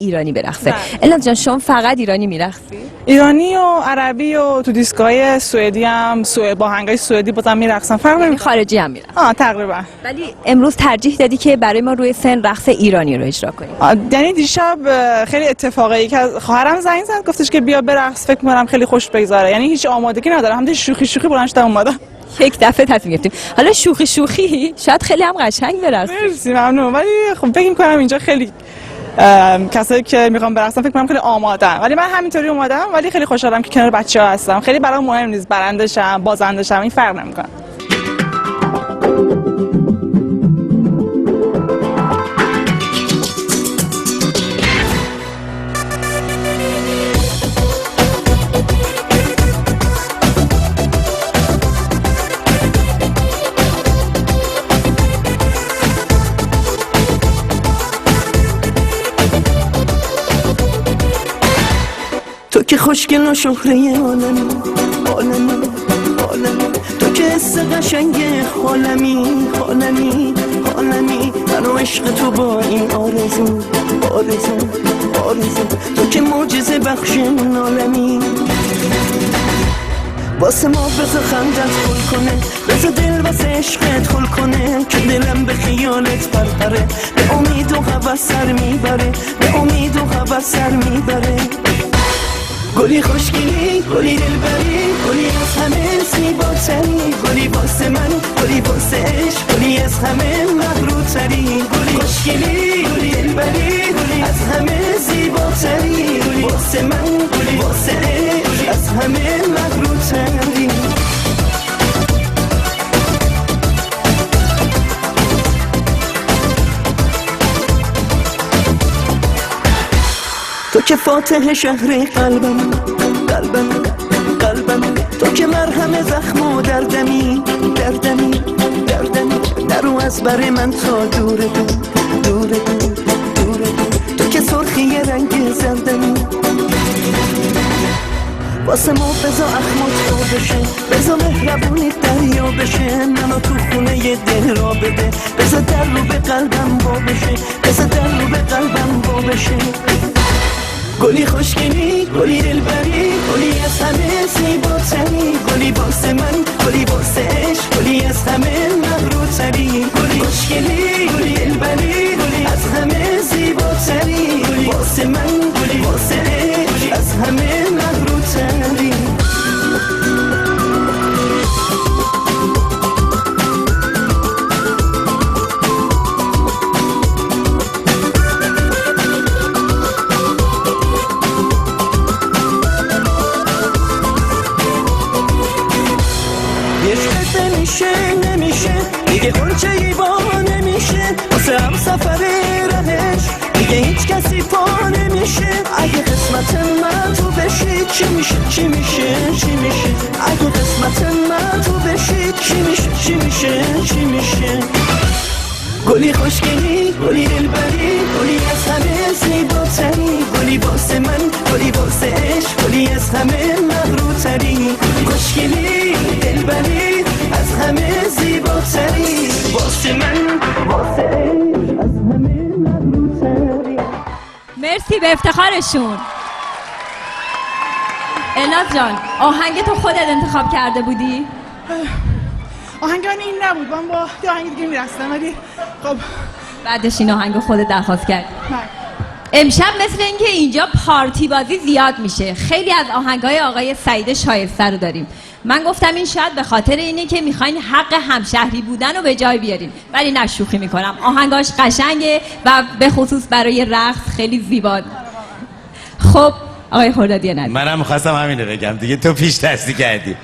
ایرانی برقصه. الهام جان شما فقط ایرانی میرقصی؟ ایرانی و عربی و تو دیسکای سوئدی هم با آهنگای سوئدی بازم میرقصم. فرق نمیکنه. خارجی هم میرقصم. تقریبا. ولی امروز ترجیح دادی که برای ما روی سن رقص ایرانی رو اجرا کنی. یعنی دیشب خیلی اتفاقی که خواهرم زنگ زد گفتش که بیا برقص، فکر می‌کنم خیلی خوش بگذره. یعنی هیچ آمادگی ندارم، همین شوخی بلند شدم اومدم. یک دفعه تصمیم گرفتیم. حالا شوخی شاید خیلی هم قشنگ برقصی. مرسی ممنون. ولی خب فکر می‌کنم اینجا خیلی کسایی که میخوام برقصن فکر کنم خیلی آمادن، ولی من همینطوری اومدم. ولی خیلی خوشحالم که کنار بچه‌ها هستم. خیلی برام مهم نیست برنده شم بازنده شم، این فرق نمیکنه. تو که خوشگل و شهره عالمی تو که حس قشنگ عالمی من و عشق تو با این آرزو تو که معجزه بخش عالمی واسه ما بذار خندت خل کنه، بذار دل واسه عشقت خل کنه که دلم به خیالت پرپره، به امید و هوس سر میبره گلی خوشگلی، گلی دلبری، گلی از همه زیباتری، گلی واسه من، گلی واسه عشق، گلی از همه مغروتری، گلی خوشگلی، گلی دلبری، گلی از همه زیباتری، گلی واسه من، گلی واسه عشق، از همه مغروتری. تو که فاتح شهر قلبم تو که مرهم زخم و دردمی نرو از بر من تا دوره تو که سرخی رنگ زردمی واسه ما بزا اخمات تو بشه، بزا مهربونی دریا بشه، منو تو خونه ی دل را بده، بزا در رو به قلبم با بشه گلی خوشگلی، گلی دلبری، گلی از همه زیباتری، گلی واسه من، گلی واسه عشق، گلی از همه مغروتری، گلی خوشگلی، گلی دلبری، گلی از همه زیباتری، گلی واسه من، گلی واسه عشق، از همه مغروتری. نمیشه دیگه غنچه ای با نمیشه واسه هم سفر رهش دیگه هیچ کسی پا نمیشه اگه قسمت من تو بشی چی میشه اگه قسمت من تو بشی چی میشه گلی خوشگلی، گلی دلبری، گلی از همه زیباتری، گلی واسه من، گلی واسه عشق، گلی از همه مغروتری، خوشگلی دلبری از همه زیباتری، واسه من، واسه عشق، از همه مغروتری. مرسی به افتخارشون. الهام جان آهنگ تو خودت انتخاب کرده بودی؟ آهنگ من این نبود، من با یه آهنگ دیگه میرقصم، ولی خب بعدش این آهنگو خودت درخواست کرد. امشب مثل اینکه اینجا پارتی بازی زیاد میشه. خیلی از آهنگای آقای سعید شایسته رو داریم. من گفتم این شاید به خاطر اینه که میخواین حق همشهری بودن رو به جای بیارین، ولی نه شوخی میکنم. آهنگاش قشنگه و به خصوص برای رقص خیلی زیبا. خب آقای خردادی ندید. منم میخواستم همینو بگم دیگه، تو پیش دستی کردی.